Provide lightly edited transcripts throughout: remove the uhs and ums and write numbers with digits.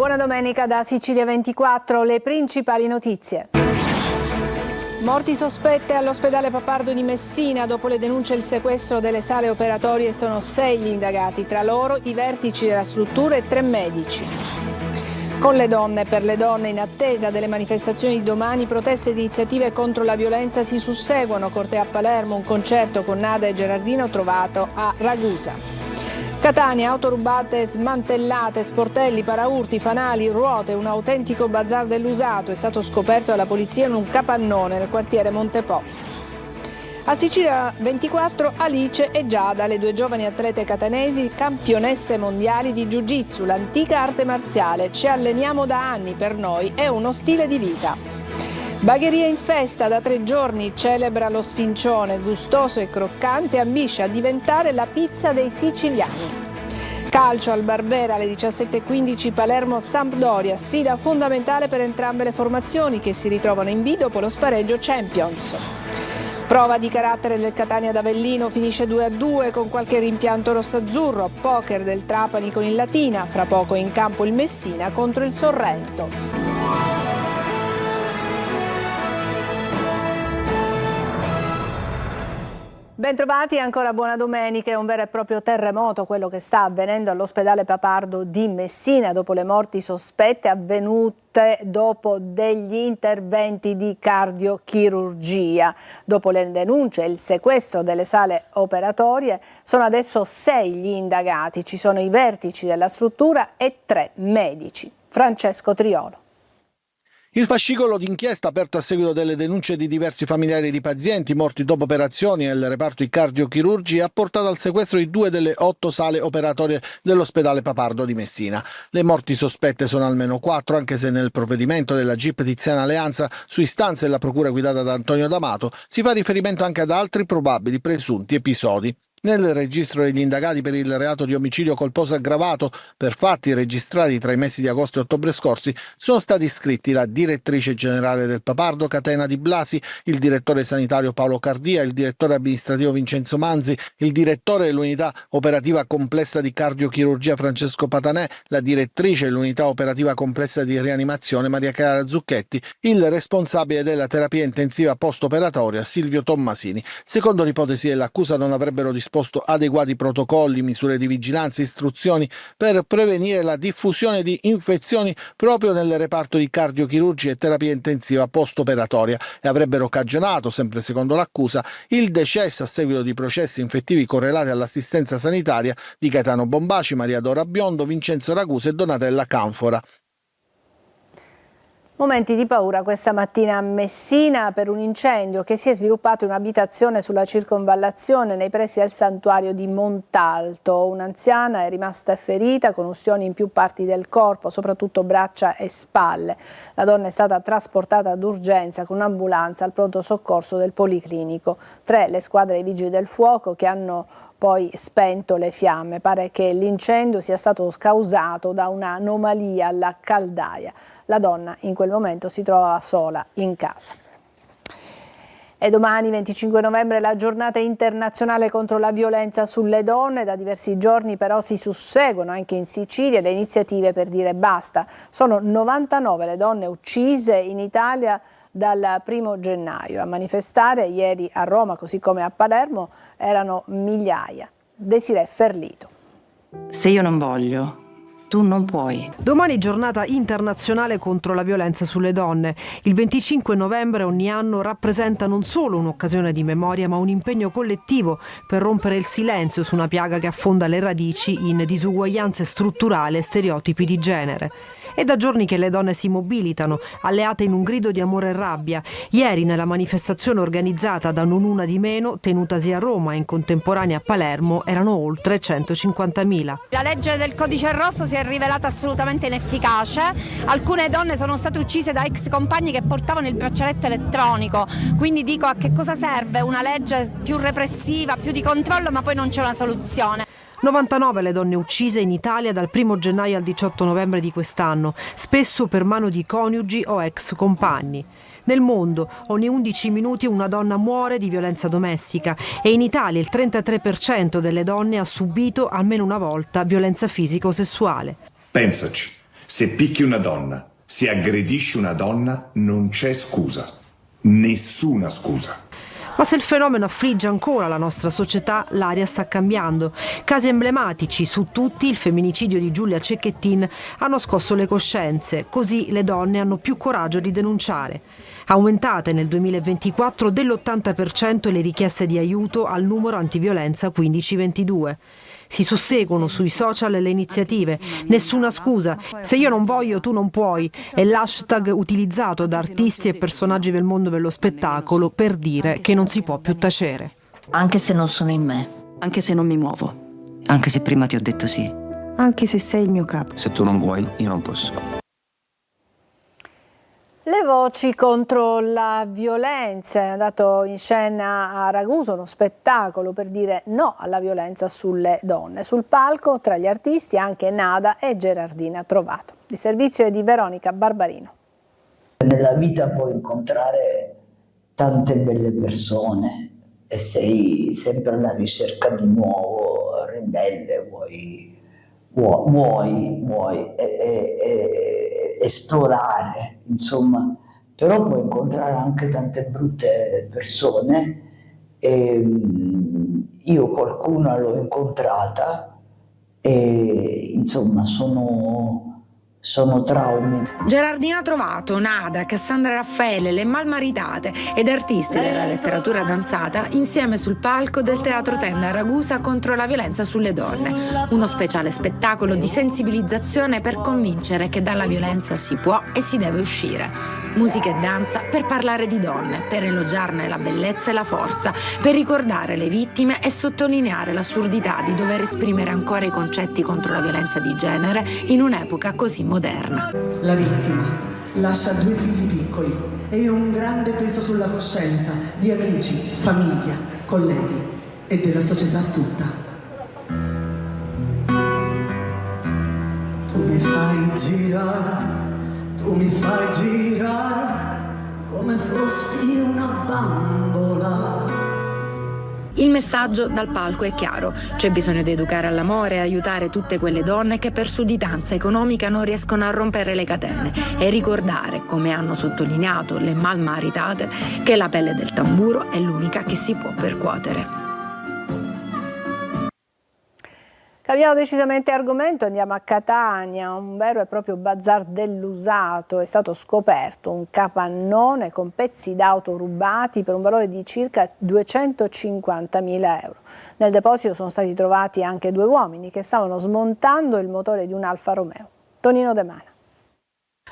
Buona domenica da Sicilia 24, le principali notizie. Morti sospette all'ospedale Papardo di Messina. Dopo le denunce e il sequestro delle sale operatorie sono 6 gli indagati, tra loro i vertici della struttura e 3 medici. Con le donne, per le donne, in attesa delle manifestazioni di domani, proteste ed iniziative contro la violenza si susseguono. Corteo a Palermo, un concerto con Nada e Gerardino trovato a Ragusa. Catania, auto rubate smantellate, sportelli, paraurti, fanali, ruote, un autentico bazar dell'usato è stato scoperto dalla polizia in un capannone nel quartiere Montepo. A Sicilia 24 Alice e Giada, le 2 giovani atlete catanesi, campionesse mondiali di Jiu-Jitsu, l'antica arte marziale. Ci alleniamo da anni, per noi è uno stile di vita. Bagheria in festa da 3 giorni, celebra lo sfincione, gustoso e croccante, ambisce a diventare la pizza dei siciliani. Calcio al Barbera alle 17:15 Palermo-Sampdoria, sfida fondamentale per entrambe le formazioni che si ritrovano in B dopo lo spareggio Champions. Prova di carattere del Catania d'Avellino, finisce 2-2 con qualche rimpianto rossazzurro. Poker del Trapani con il Latina, fra poco in campo il Messina contro il Sorrento. Bentrovati, ancora buona domenica. È un vero e proprio terremoto quello che sta avvenendo all'ospedale Papardo di Messina dopo le morti sospette avvenute dopo degli interventi di cardiochirurgia. Dopo le denunce e il sequestro delle sale operatorie sono adesso 6 gli indagati, ci sono i vertici della struttura e 3 medici. Francesco Triolo. Il fascicolo d'inchiesta aperto a seguito delle denunce di diversi familiari di pazienti morti dopo operazioni nel reparto di cardiochirurgia ha portato al sequestro di 2 delle 8 sale operatorie dell'ospedale Papardo di Messina. Le morti sospette sono almeno 4, anche se nel provvedimento della GIP Tiziana Alleanza, su istanza della procura guidata da Antonio D'Amato, si fa riferimento anche ad altri probabili presunti episodi. Nel registro degli indagati per il reato di omicidio colposo aggravato per fatti registrati tra i mesi di agosto e ottobre scorsi sono stati iscritti la direttrice generale del Papardo Catena Di Blasi, il direttore sanitario Paolo Cardia, il direttore amministrativo Vincenzo Manzi, il direttore dell'unità operativa complessa di cardiochirurgia Francesco Patanè, la direttrice dell'unità operativa complessa di rianimazione Maria Chiara Zucchetti, il responsabile della terapia intensiva post-operatoria Silvio Tommasini. Secondo l'ipotesi dell'accusa non avrebbero disposto adeguati protocolli, misure di vigilanza e istruzioni per prevenire la diffusione di infezioni proprio nel reparto di cardiochirurgia e terapia intensiva post-operatoria e avrebbero cagionato, sempre secondo l'accusa, il decesso a seguito di processi infettivi correlati all'assistenza sanitaria di Gaetano Bombaci, Maria Dora Biondo, Vincenzo Ragusa e Donatella Canfora. Momenti di paura questa mattina a Messina per un incendio che si è sviluppato in un'abitazione sulla circonvallazione nei pressi del santuario di Montalto. Un'anziana è rimasta ferita con ustioni in più parti del corpo, soprattutto braccia e spalle. La donna è stata trasportata d'urgenza con un'ambulanza al pronto soccorso del Policlinico. 3 le squadre dei vigili del fuoco che hanno poi spento le fiamme. Pare che l'incendio sia stato causato da un'anomalia alla caldaia. La donna in quel momento si trovava sola in casa. E domani, 25 novembre, è la giornata internazionale contro la violenza sulle donne. Da diversi giorni però si susseguono anche in Sicilia le iniziative per dire basta. Sono 99 le donne uccise in Italia dal 1° gennaio. A manifestare ieri a Roma, così come a Palermo, erano migliaia. Desirée Ferlito. Se io non voglio, tu non puoi. Domani giornata internazionale contro la violenza sulle donne. Il 25 novembre ogni anno rappresenta non solo un'occasione di memoria, ma un impegno collettivo per rompere il silenzio su una piaga che affonda le radici in disuguaglianze strutturali e stereotipi di genere. È da giorni che le donne si mobilitano, alleate in un grido di amore e rabbia. Ieri, nella manifestazione organizzata da Non Una di Meno, tenutasi a Roma e in contemporanea a Palermo, erano oltre 150.000. La legge del codice rosso si è rivelata assolutamente inefficace. Alcune donne sono state uccise da ex compagni che portavano il braccialetto elettronico. Quindi dico, a che cosa serve una legge più repressiva, più di controllo, ma poi non c'è una soluzione. 99 le donne uccise in Italia dal 1° gennaio al 18 novembre di quest'anno, spesso per mano di coniugi o ex compagni. Nel mondo ogni 11 minuti una donna muore di violenza domestica e in Italia il 33% delle donne ha subito almeno una volta violenza fisica o sessuale. Pensaci. Se picchi una donna, se aggredisci una donna, non c'è scusa. Nessuna scusa. Ma se il fenomeno affligge ancora la nostra società, l'aria sta cambiando. Casi emblematici, su tutti il femminicidio di Giulia Cecchettin, hanno scosso le coscienze, così le donne hanno più coraggio di denunciare. Aumentate nel 2024 dell'80% le richieste di aiuto al numero antiviolenza 1522. Si susseguono sui social le iniziative. Nessuna scusa. Se io non voglio, tu non puoi. È l'hashtag utilizzato da artisti e personaggi del mondo dello spettacolo per dire che non si può più tacere. Anche se non sono in me, anche se non mi muovo, anche se prima ti ho detto sì, anche se sei il mio capo. Se tu non vuoi, io non posso. Le voci contro la violenza. È andato in scena a Ragusa uno spettacolo per dire no alla violenza sulle donne. Sul palco, tra gli artisti, anche Nada e Gerardina Trovato. Il servizio è di Veronica Barbarino. Nella vita puoi incontrare tante belle persone e sei sempre alla ricerca di nuovo, ribelle, vuoi esplorare, insomma, però puoi incontrare anche tante brutte persone e io qualcuna l'ho incontrata e insomma sono traumi. Gerardina Trovato, Nada, Cassandra Raffaele, le Malmaritate ed artisti della letteratura danzata insieme sul palco del Teatro Tenda a Ragusa contro la violenza sulle donne. Uno speciale spettacolo di sensibilizzazione per convincere che dalla violenza si può e si deve uscire. Musica e danza per parlare di donne, per elogiarne la bellezza e la forza, per ricordare le vittime e sottolineare l'assurdità di dover esprimere ancora i concetti contro la violenza di genere in un'epoca così moderna. La vittima lascia 2 figli piccoli e un grande peso sulla coscienza di amici, famiglia, colleghi e della società tutta. Tu mi fai girare come fossi una bambola. Il messaggio dal palco è chiaro: c'è bisogno di educare all'amore e aiutare tutte quelle donne che per sudditanza economica non riescono a rompere le catene e ricordare, come hanno sottolineato le Malmaritate, che la pelle del tamburo è l'unica che si può percuotere. Cambiamo decisamente argomento, andiamo a Catania, un vero e proprio bazar dell'usato. È stato scoperto un capannone con pezzi d'auto rubati per un valore di circa 250.000 euro. Nel deposito sono stati trovati anche 2 uomini che stavano smontando il motore di un Alfa Romeo. Tonino De Mana.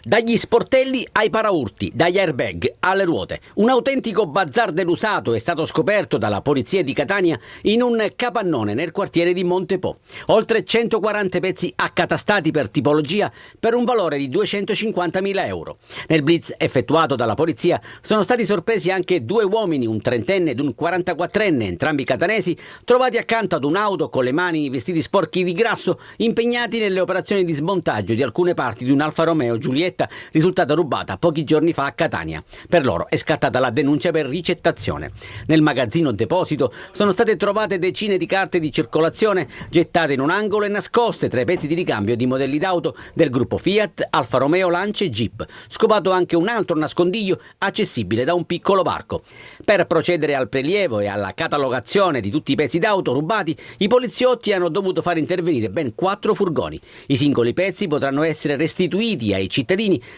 Dagli sportelli ai paraurti, dagli airbag alle ruote. Un autentico bazar dell'usato è stato scoperto dalla polizia di Catania in un capannone nel quartiere di Montepo. Oltre 140 pezzi accatastati per tipologia per un valore di 250.000 euro. Nel blitz effettuato dalla polizia sono stati sorpresi anche 2 uomini, un 30enne ed un 44enne, entrambi catanesi, trovati accanto ad un'auto con le mani vestiti sporchi di grasso, impegnati nelle operazioni di smontaggio di alcune parti di un Alfa Romeo Giulietta risultata rubata pochi giorni fa a Catania. Per loro è scattata la denuncia per ricettazione. Nel magazzino deposito sono state trovate decine di carte di circolazione gettate in un angolo e nascoste tra i pezzi di ricambio di modelli d'auto del gruppo Fiat, Alfa Romeo, Lancia e Jeep. Scovato anche un altro nascondiglio accessibile da un piccolo varco. Per procedere al prelievo e alla catalogazione di tutti i pezzi d'auto rubati, i poliziotti hanno dovuto far intervenire ben 4 furgoni. I singoli pezzi potranno essere restituiti ai cittadini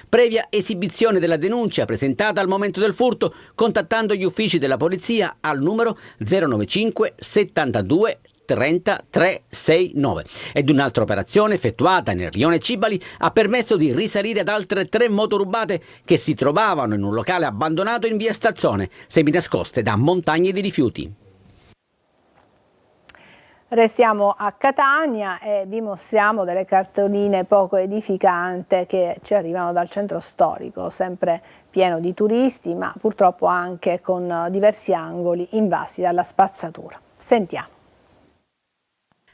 previa esibizione della denuncia presentata al momento del furto contattando gli uffici della polizia al numero 095 72 30 369 ed un'altra operazione effettuata nel rione Cibali ha permesso di risalire ad altre 3 moto rubate che si trovavano in un locale abbandonato in via Stazzone, seminascoste da montagne di rifiuti. Restiamo a Catania e vi mostriamo delle cartoline poco edificanti che ci arrivano dal centro storico, sempre pieno di turisti, ma purtroppo anche con diversi angoli invasi dalla spazzatura. Sentiamo.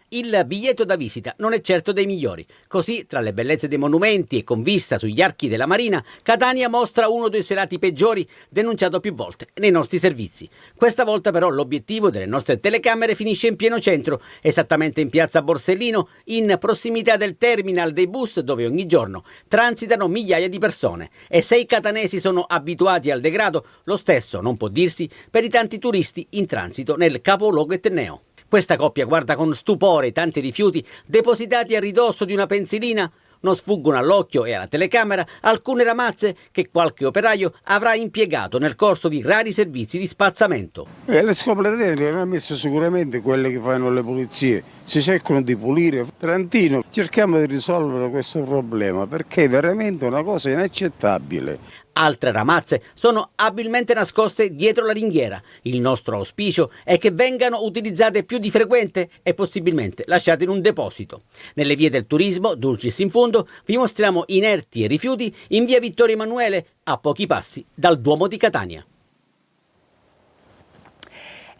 il biglietto da visita non è certo dei migliori. Così, tra le bellezze dei monumenti e con vista sugli archi della Marina, Catania mostra uno dei suoi lati peggiori, denunciato più volte nei nostri servizi. Questa volta però l'obiettivo delle nostre telecamere finisce in pieno centro, esattamente in piazza Borsellino, in prossimità del terminal dei bus dove ogni giorno transitano migliaia di persone. E se i catanesi sono abituati al degrado, lo stesso non può dirsi per i tanti turisti in transito nel capoluogo etneo. Questa coppia guarda con stupore i tanti rifiuti depositati a ridosso di una pensilina. Non sfuggono all'occhio e alla telecamera alcune ramazze che qualche operaio avrà impiegato nel corso di rari servizi di spazzamento. Le scopletine le hanno messe sicuramente quelle che fanno le pulizie, si cercano di pulire. Trentino, cerchiamo di risolvere questo problema perché è veramente una cosa inaccettabile. Altre ramazze sono abilmente nascoste dietro la ringhiera. Il nostro auspicio è che vengano utilizzate più di frequente e possibilmente lasciate in un deposito. Nelle vie del turismo, Dulcis in fondo, vi mostriamo inerti e rifiuti in via Vittorio Emanuele, a pochi passi dal Duomo di Catania.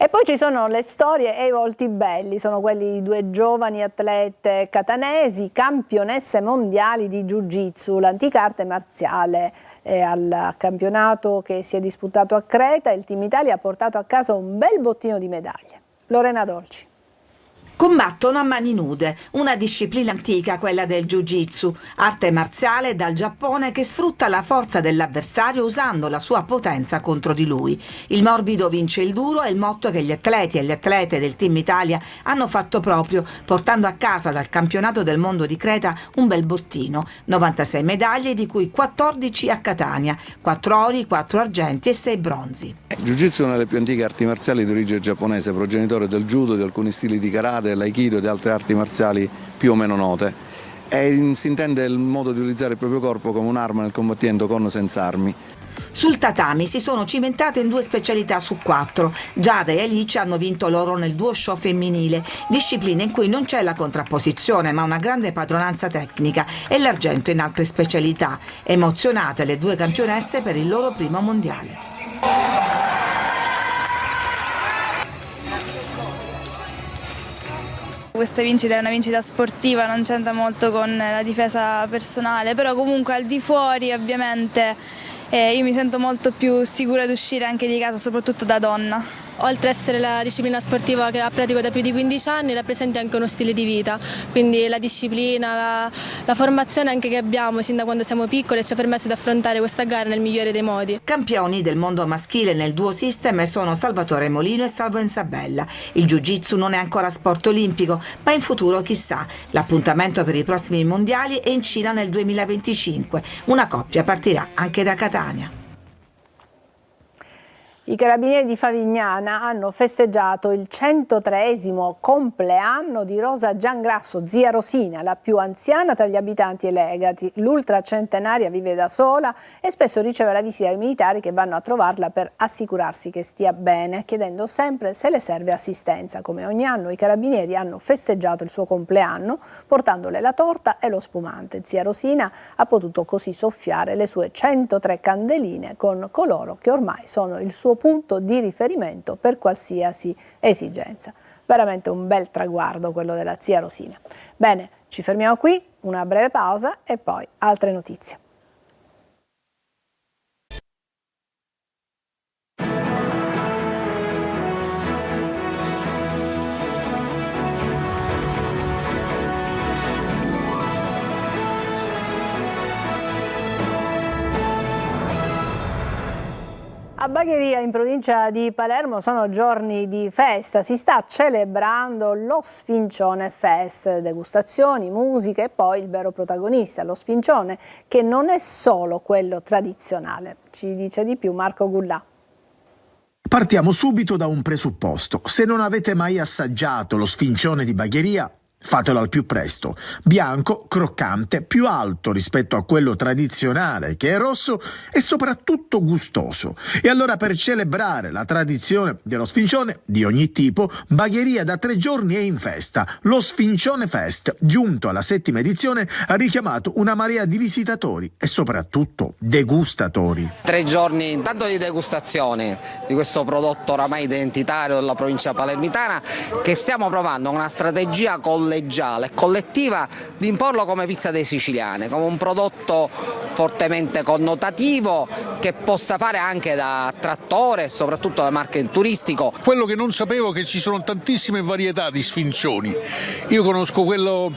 E poi ci sono le storie e i volti belli, sono quelli di due giovani atlete catanesi, campionesse mondiali di Jiu-Jitsu, l'antica arte marziale. Al campionato che si è disputato a Creta, il Team Italia ha portato a casa un bel bottino di medaglie. Lorena Dolci. Combattono a mani nude, una disciplina antica, quella del Jiu-Jitsu, arte marziale dal Giappone che sfrutta la forza dell'avversario usando la sua potenza contro di lui. Il morbido vince il duro è il motto che gli atleti e le atlete del Team Italia hanno fatto proprio, portando a casa dal campionato del mondo di Creta un bel bottino, 96 medaglie di cui 14 a Catania, 4 ori, 4 argenti e 6 bronzi. Jiu-Jitsu è una delle più antiche arti marziali di origine giapponese, progenitore del judo, di alcuni stili di karate, dell'aikido e di altre arti marziali più o meno note. Si intende il modo di utilizzare il proprio corpo come un'arma nel combattimento con o senza armi. Sul tatami si sono cimentate in 2 specialità su 4. Giada e Alice hanno vinto l'oro nel duo show femminile, disciplina in cui non c'è la contrapposizione ma una grande padronanza tecnica, e l'argento in altre specialità. Emozionate le 2 campionesse per il loro primo mondiale. Questa vincita è una vincita sportiva, non c'entra molto con la difesa personale, però comunque al di fuori ovviamente io mi sento molto più sicura di uscire anche di casa, soprattutto da donna. Oltre ad essere la disciplina sportiva che pratico da più di 15 anni, rappresenta anche uno stile di vita, quindi la disciplina, la formazione anche che abbiamo sin da quando siamo piccoli ci ha permesso di affrontare questa gara nel migliore dei modi. Campioni del mondo maschile nel duo system sono Salvatore Molino e Salvo Ensabella. Il Jiu-Jitsu non è ancora sport olimpico, ma in futuro chissà. L'appuntamento per i prossimi mondiali è in Cina nel 2025. Una coppia partirà anche da Catania. I carabinieri di Favignana hanno festeggiato il 103esimo compleanno di Rosa Giangrasso, zia Rosina, la più anziana tra gli abitanti e legati. L'ultracentenaria vive da sola e spesso riceve la visita dei militari che vanno a trovarla per assicurarsi che stia bene, chiedendo sempre se le serve assistenza. Come ogni anno i carabinieri hanno festeggiato il suo compleanno portandole la torta e lo spumante. Zia Rosina ha potuto così soffiare le sue 103 candeline con coloro che ormai sono il suo punto di riferimento per qualsiasi esigenza. Veramente un bel traguardo quello della zia Rosina. Bene, ci fermiamo qui, una breve pausa e poi altre notizie. A Bagheria, in provincia di Palermo, sono giorni di festa. Si sta celebrando lo Sfincione Fest, degustazioni, musiche e poi il vero protagonista, lo sfincione, che non è solo quello tradizionale. Ci dice di più Marco Gullà. Partiamo subito da un presupposto. Se non avete mai assaggiato lo sfincione di Bagheria, Fatelo al più presto. Bianco, croccante, più alto rispetto a quello tradizionale che è rosso e soprattutto gustoso. E allora, per celebrare la tradizione dello sfincione di ogni tipo, Bagheria da 3 giorni è in festa. Lo Sfincione Fest, giunto alla 7ª edizione, ha richiamato una marea di visitatori e soprattutto degustatori. 3 giorni intanto di degustazione di questo prodotto oramai identitario della provincia palermitana, che stiamo provando una strategia collettiva di imporlo come pizza dei siciliani, come un prodotto fortemente connotativo che possa fare anche da attrattore e soprattutto da marketing turistico. Quello che non sapevo è che ci sono tantissime varietà di sfincioni. Io conosco quello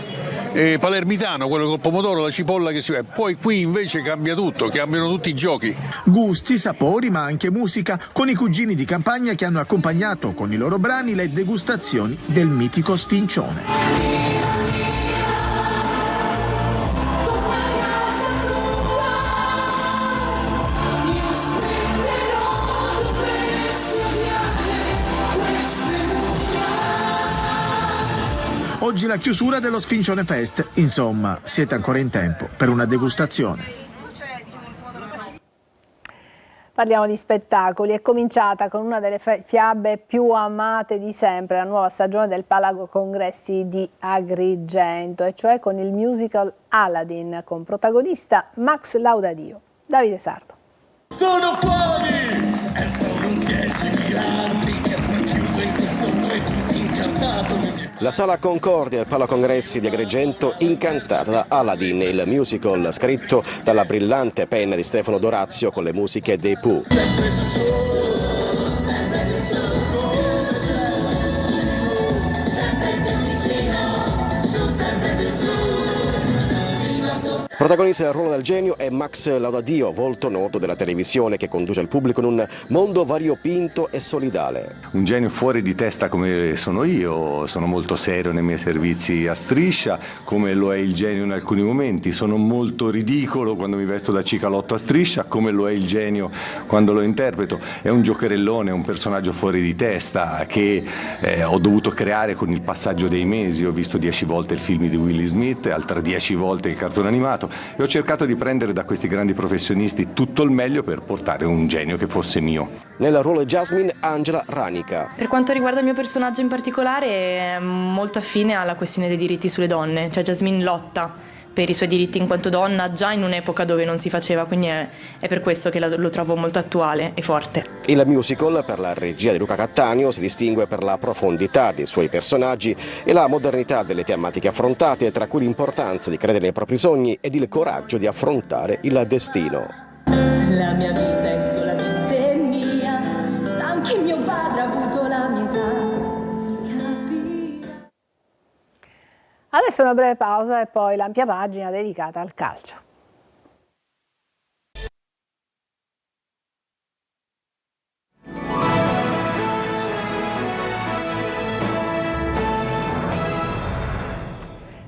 palermitano, quello col pomodoro, la cipolla che si vede, poi qui invece cambia tutto, cambiano tutti i giochi. Gusti, sapori, ma anche musica, con i cugini di campagna che hanno accompagnato con i loro brani le degustazioni del mitico sfincione. Oggi la chiusura dello Sfincione Fest, insomma, siete ancora in tempo per una degustazione. Parliamo di spettacoli. È cominciata con una delle fiabe più amate di sempre, la nuova stagione del Palago Congressi di Agrigento, e cioè con il musical Aladdin, con protagonista Max Laudadio. Davide Sardo. Sono fuori! E sono 10.000 anni che sto chiuso in questo retro incantato. La Sala Concordia al Palacongressi di Agrigento incantata da Aladdin, il musical scritto dalla brillante penna di Stefano Dorazio con le musiche dei Pooh. Protagonista del ruolo del genio è Max Laudadio, volto noto della televisione che conduce il pubblico in un mondo variopinto e solidale. Un genio fuori di testa come sono io, sono molto serio nei miei servizi a striscia, come lo è il genio in alcuni momenti, sono molto ridicolo quando mi vesto da cicalotto a striscia, come lo è il genio quando lo interpreto. È un giocherellone, un personaggio fuori di testa che ho dovuto creare con il passaggio dei mesi. Ho visto 10 volte il film di Will Smith, altre 10 volte il cartone animato, e ho cercato di prendere da questi grandi professionisti tutto il meglio per portare un genio che fosse mio. Nel ruolo di Jasmine, Angela Ranica. Per quanto riguarda il mio personaggio in particolare, è molto affine alla questione dei diritti sulle donne, cioè Jasmine lotta per i suoi diritti in quanto donna già in un'epoca dove non si faceva, quindi è per questo che lo trovo molto attuale e forte. Il musical, per la regia di Luca Cattaneo, si distingue per la profondità dei suoi personaggi e la modernità delle tematiche affrontate, tra cui l'importanza di credere nei propri sogni ed il coraggio di affrontare il destino. La mia vita è solamente mia, anche mio padre ha avuto la mia età. Adesso una breve pausa e poi l'ampia pagina dedicata al calcio.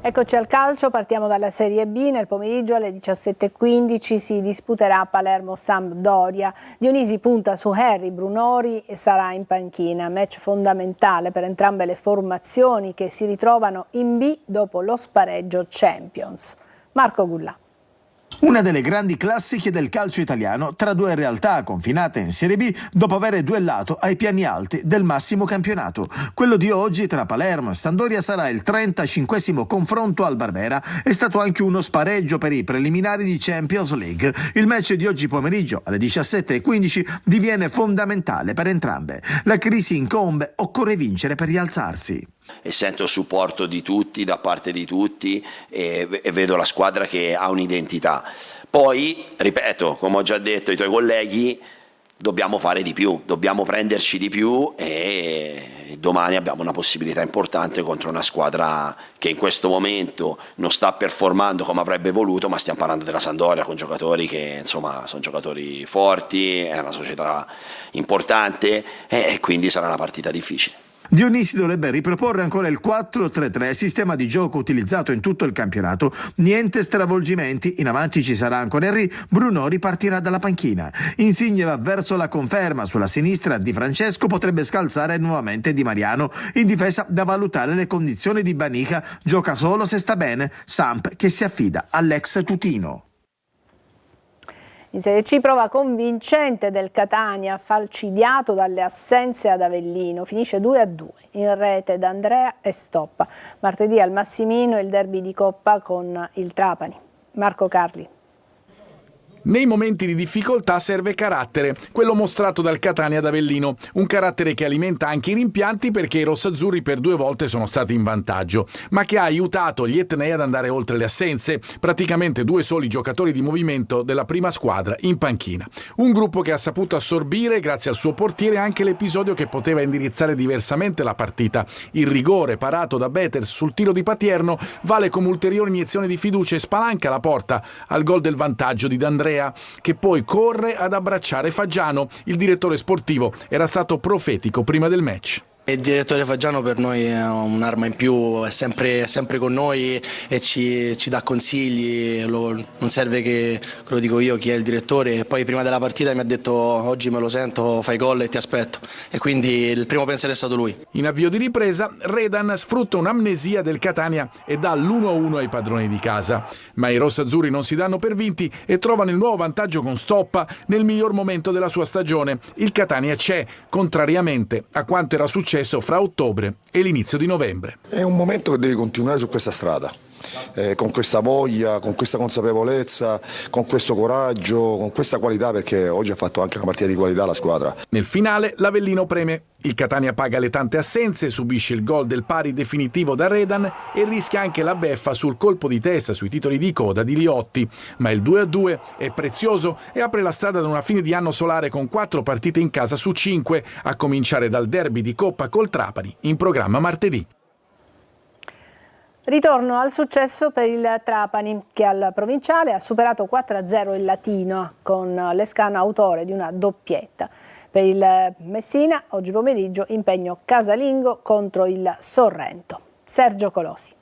Eccoci al calcio, partiamo dalla Serie B. Nel pomeriggio alle 17:15 si disputerà Palermo-Sampdoria. Dionisi punta su Harry, Brunori e sarà in panchina. Match fondamentale per entrambe le formazioni che si ritrovano in B dopo lo spareggio Champions. Marco Gullà. Una delle grandi classiche del calcio italiano tra due realtà confinate in Serie B dopo aver duellato ai piani alti del massimo campionato. Quello di oggi tra Palermo e Sampdoria sarà il 35esimo confronto al Barbera. È stato anche uno spareggio per i preliminari di Champions League. Il match di oggi pomeriggio alle 17:15 diviene fondamentale per entrambe. La crisi incombe, occorre vincere per rialzarsi. E sento il supporto di tutti, da parte di tutti, e vedo la squadra che ha un'identità. Poi, ripeto, come ho già detto ai tuoi colleghi, dobbiamo fare di più, dobbiamo prenderci di più, e domani abbiamo una possibilità importante contro una squadra che in questo momento non sta performando come avrebbe voluto, ma stiamo parlando della Sampdoria con giocatori che insomma sono giocatori forti, è una società importante, e quindi sarà una partita difficile. Dionisi dovrebbe riproporre ancora il 4-3-3, sistema di gioco utilizzato in tutto il campionato. Niente stravolgimenti, in avanti ci sarà ancora Henry, Bruno ripartirà dalla panchina. Insigne va verso la conferma, sulla sinistra Di Francesco potrebbe scalzare nuovamente Di Mariano. In difesa da valutare le condizioni di Banica, gioca solo se sta bene, Samp che si affida all'ex tutino. In Serie C prova convincente del Catania, falcidiato dalle assenze ad Avellino, finisce 2-2, in rete D'Andrea e Stoppa. Martedì al Massimino il derby di Coppa con il Trapani. Marco Carli. Nei momenti di difficoltà serve carattere, quello mostrato dal Catania ad Avellino, un carattere che alimenta anche i rimpianti perché i rossazzurri per 2 volte sono stati in vantaggio, ma che ha aiutato gli etnei ad andare oltre le assenze, praticamente 2 soli giocatori di movimento della prima squadra in panchina. Un gruppo che ha saputo assorbire, grazie al suo portiere, anche l'episodio che poteva indirizzare diversamente la partita. Il rigore parato da Beters sul tiro di Patierno vale come ulteriore iniezione di fiducia e spalanca la porta al gol del vantaggio di D'Andrea, che poi corre ad abbracciare Faggiano. Il direttore sportivo era stato profetico prima del match. Il direttore Faggiano per noi è un'arma in più, è sempre con noi e ci dà consigli, non serve che lo dico io chi è il direttore. E poi prima della partita mi ha detto: oggi me lo sento, fai gol e ti aspetto, e quindi il primo pensiero è stato lui. In avvio di ripresa Redan sfrutta un'amnesia del Catania e dà l'1-1 ai padroni di casa, ma i rossazzurri non si danno per vinti e trovano il nuovo vantaggio con Stoppa nel miglior momento della sua stagione. Il Catania c'è, contrariamente a quanto era successo fra ottobre e l'inizio di novembre. È un momento che devi continuare su questa strada, con questa voglia, con questa consapevolezza, con questo coraggio, con questa qualità, perché oggi ha fatto anche una partita di qualità la squadra. Nel finale l'Avellino preme. Il Catania paga le tante assenze, subisce il gol del pari definitivo da Redan e rischia anche la beffa sul colpo di testa sui titoli di coda di Liotti. Ma il 2-2 è prezioso e apre la strada ad una fine di anno solare con 4 partite in casa su 5, a cominciare dal derby di Coppa col Trapani, in programma martedì. Ritorno al successo per il Trapani, che al provinciale ha superato 4-0 il Latino, con Lescano autore di una doppietta. Per il Messina, oggi pomeriggio, impegno casalingo contro il Sorrento. Sergio Colosi.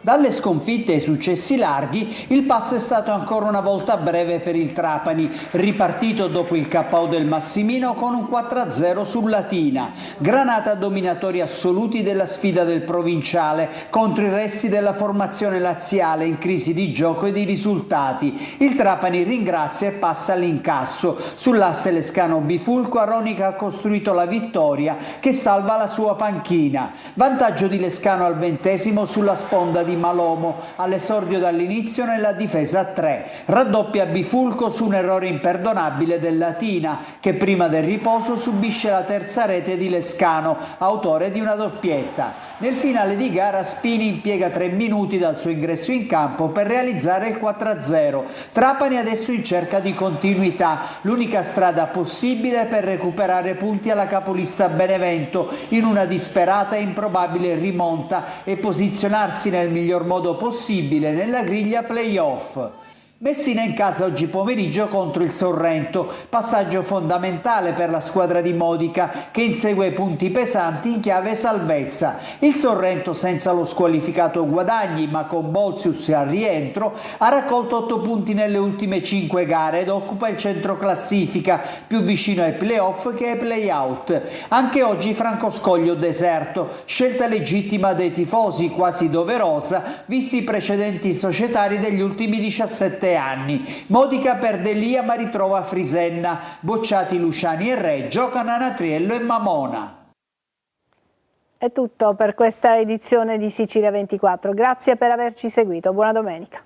Dalle sconfitte ai successi larghi, il passo è stato ancora una volta breve per il Trapani, ripartito dopo il KO del Massimino con un 4-0 sul Latina. Granata dominatori assoluti della sfida del provinciale contro i resti della formazione laziale in crisi di gioco e di risultati. Il Trapani ringrazia e passa all'incasso. Sull'asse Lescano-Bifulco Aronica ha costruito la vittoria che salva la sua panchina. Vantaggio di Lescano al 20° sulla sponda di Malomo, all'esordio dall'inizio nella difesa a 3. Raddoppia Bifulco su un errore imperdonabile del Latina, che prima del riposo subisce la terza rete di Lescano, autore di una doppietta. Nel finale di gara Spini impiega 3 minuti dal suo ingresso in campo per realizzare il 4-0. Trapani adesso in cerca di continuità, l'unica strada possibile per recuperare punti alla capolista Benevento in una disperata e improbabile rimonta e posizionarsi nel miglior modo possibile nella griglia play-off. Messina in casa oggi pomeriggio contro il Sorrento, passaggio fondamentale per la squadra di Modica che insegue punti pesanti in chiave salvezza. Il Sorrento, senza lo squalificato Guadagni ma con Bolzius al rientro, ha raccolto 8 punti nelle ultime 5 gare ed occupa il centro classifica, più vicino ai play-off che ai play-out. Anche oggi Franco Scoglio deserto, scelta legittima dei tifosi, quasi doverosa visti i precedenti societari degli ultimi 17 anni. Modica perde Lia ma ritrova Frisenna. Bocciati Luciani e Re, giocano Anatriello e Mamona. È tutto per questa edizione di Sicilia 24. Grazie per averci seguito. Buona domenica.